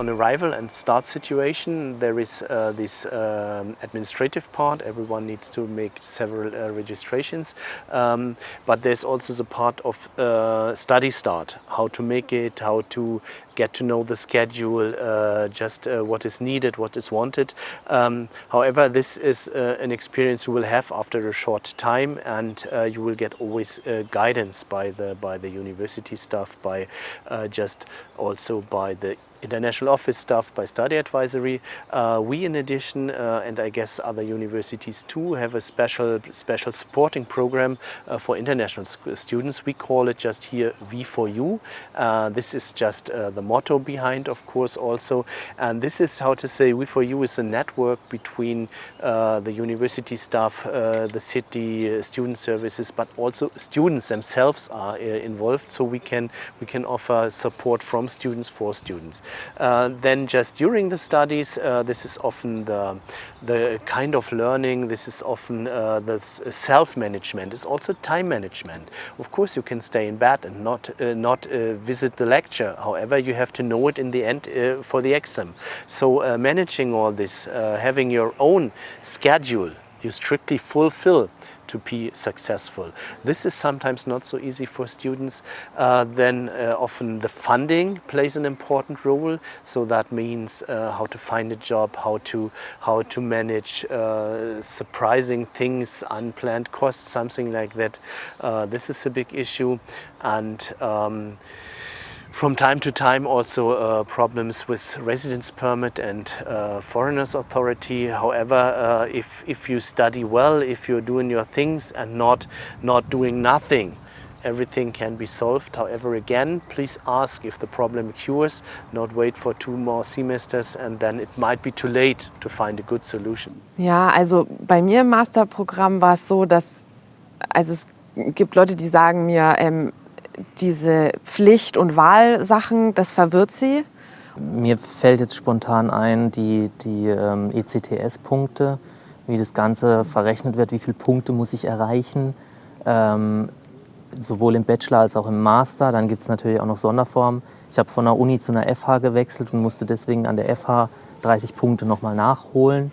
on arrival and start situation, there is this administrative part. Everyone needs to make several registrations, but there's also the part of study start, how to make it, how to get to know the schedule, just what is needed, what is wanted. However, this is an experience you will have after a short time, and you will get always guidance by the university staff, by just also by the international office staff, by study advisory. We, in addition, and I guess other universities too, have a special supporting program for international students. We call it just here V4U. This is just the motto behind, of course, also. And this is, how to say, V4U is a network between the university staff, the city, student services, but also students themselves are involved. So we can offer support from students for students. Then just during the studies, this is often the kind of learning, this is often the self-management, it's also time management. Of course you can stay in bed and not visit the lecture, however you have to know it in the end for the exam. So managing all this, having your own schedule you strictly fulfill to be successful. This is sometimes not so easy for students. Then often the funding plays an important role. So that means how to find a job, how to manage surprising things, unplanned costs, something like that. This is a big issue. And from time to time also problems with residence permit and foreigners authority. However, if you study well, if you're doing your things and not doing nothing, everything can be solved. However, again, please ask if the problem cures, not wait for 2 more semesters, and then it might be too late to find a good solution. Ja, also bei mir im Masterprogramm war es so, dass es gibt Leute, die sagen mir, diese Pflicht- und Wahlsachen, das verwirrt sie. Mir fällt jetzt spontan ein, die ECTS-Punkte, wie das Ganze verrechnet wird, wie viele Punkte muss ich erreichen, sowohl im Bachelor als auch im Master. Dann gibt es natürlich auch noch Sonderformen. Ich habe von der Uni zu einer FH gewechselt und musste deswegen an der FH 30 Punkte nochmal nachholen.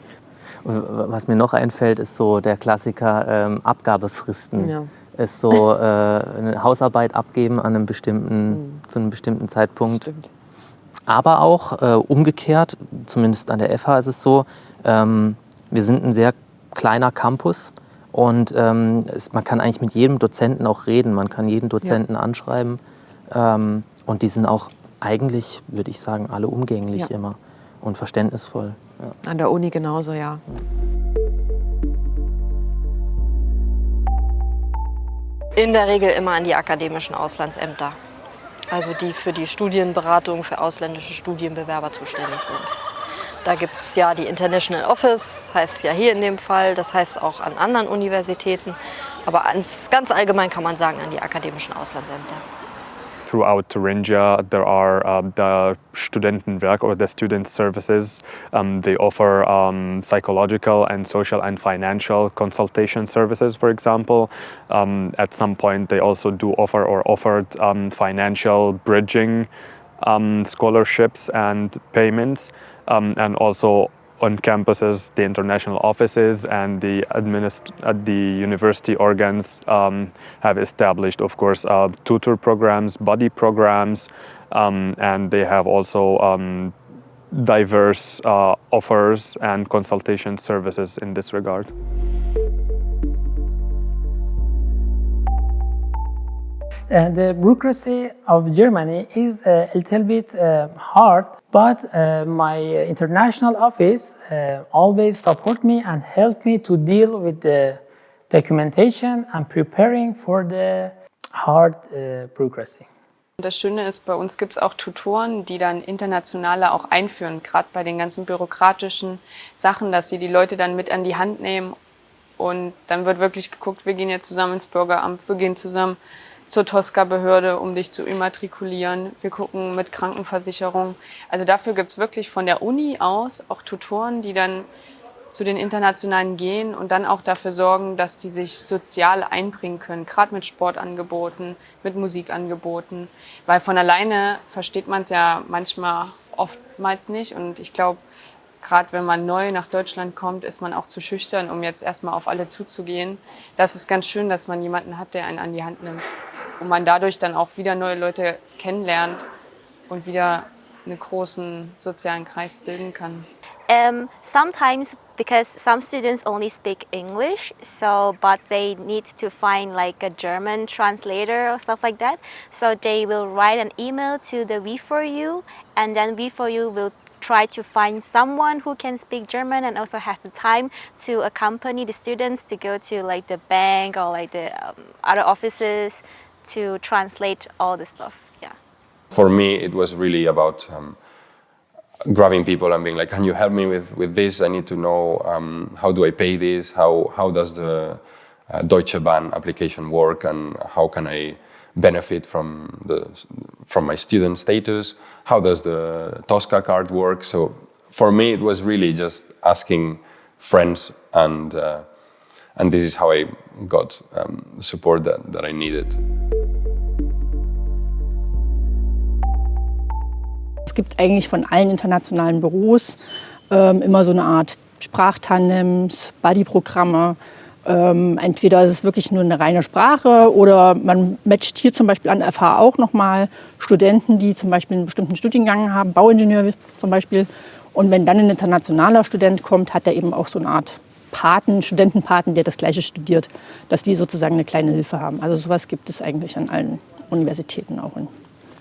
Und was mir noch einfällt, ist so der Klassiker Abgabefristen. Ja. Ist so eine Hausarbeit abgeben an einem zu einem bestimmten Zeitpunkt. Stimmt. Aber auch umgekehrt, zumindest an der FH ist es so, wir sind ein sehr kleiner Campus und man kann eigentlich mit jedem Dozenten auch reden, man kann jeden Dozenten anschreiben und die sind auch eigentlich, würde ich sagen, alle umgänglich immer und verständnisvoll. Ja. An der Uni genauso, ja. In der Regel immer an die akademischen Auslandsämter, also die für die Studienberatung für ausländische Studienbewerber zuständig sind. Da gibt es ja die International Office, heißt es ja hier in dem Fall, das heißt auch an anderen Universitäten, aber ganz allgemein kann man sagen an die akademischen Auslandsämter. Throughout Thuringia, there are the Studentenwerk or the student services. They offer psychological and social and financial consultation services, for example. At some point, they also do offer or offered financial bridging scholarships and payments, and also on campuses, the international offices and the university organs have established, of course, tutor programs, buddy programs, and they have also diverse offers and consultation services in this regard. The bureaucracy of Germany is a little bit hard, but my international office always support me and help me to deal with the documentation and preparing for the hard bureaucracy. Das Schöne ist, bei uns gibt es auch Tutoren, die dann internationale auch einführen, gerade bei den ganzen bürokratischen Sachen, dass sie die Leute dann mit an die Hand nehmen und dann wird wirklich geguckt, wir gehen jetzt zusammen ins Bürgeramt, wir gehen zusammen zur Tosca-Behörde, um dich zu immatrikulieren. Wir gucken mit Krankenversicherung. Also dafür gibt es wirklich von der Uni aus auch Tutoren, die dann zu den Internationalen gehen und dann auch dafür sorgen, dass die sich sozial einbringen können, gerade mit Sportangeboten, mit Musikangeboten. Weil von alleine versteht man es ja manchmal oftmals nicht. Und ich glaube, gerade wenn man neu nach Deutschland kommt, ist man auch zu schüchtern, um jetzt erstmal auf alle zuzugehen. Das ist ganz schön, dass man jemanden hat, der einen an die Hand nimmt. Und man dadurch dann auch wieder neue Leute kennenlernt und wieder einen großen sozialen Kreis bilden kann. Sometimes because some students only speak English, but they need to find like a German translator or stuff like that. So they will write an email to the We4U, and then We4U will try to find someone who can speak German and also has the time to accompany the students to go to like the bank or like the other offices to translate all the stuff. Yeah. For me, it was really about grabbing people and being like, can you help me with this? I need to know how do I pay this? How does the Deutsche Bahn application work, and how can I benefit from my student status? How does the Tosca card work? So for me, it was really just asking friends, and this is how I got the support that I needed. Es gibt eigentlich von allen internationalen Büros immer so eine Art Sprachtandems, Buddy-Programme. Entweder ist es wirklich nur eine reine Sprache oder man matcht hier zum Beispiel an der FH auch nochmal Studenten, die zum Beispiel einen bestimmten Studiengang haben, Bauingenieur zum Beispiel. Und wenn dann ein internationaler Student kommt, hat er eben auch so eine Art Studentenpaten, der das Gleiche studiert, dass die sozusagen eine kleine Hilfe haben. Also sowas gibt es eigentlich an allen Universitäten, auch in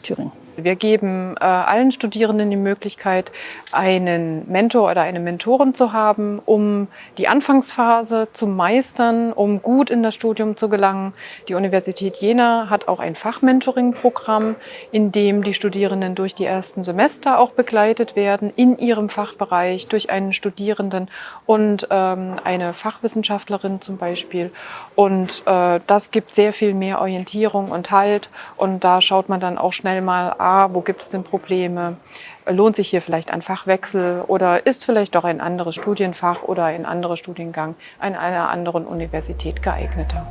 Thüringen. Wir geben allen Studierenden die Möglichkeit, einen Mentor oder eine Mentorin zu haben, um die Anfangsphase zu meistern, um gut in das Studium zu gelangen. Die Universität Jena hat auch ein Fachmentoring-Programm, in dem die Studierenden durch die ersten Semester auch begleitet werden, in ihrem Fachbereich durch einen Studierenden und eine Fachwissenschaftlerin zum Beispiel. Und das gibt sehr viel mehr Orientierung und Halt. Und da schaut man dann auch schnell mal, wo gibt es denn Probleme? Lohnt sich hier vielleicht ein Fachwechsel oder ist vielleicht doch ein anderes Studienfach oder ein anderer Studiengang an einer anderen Universität geeigneter?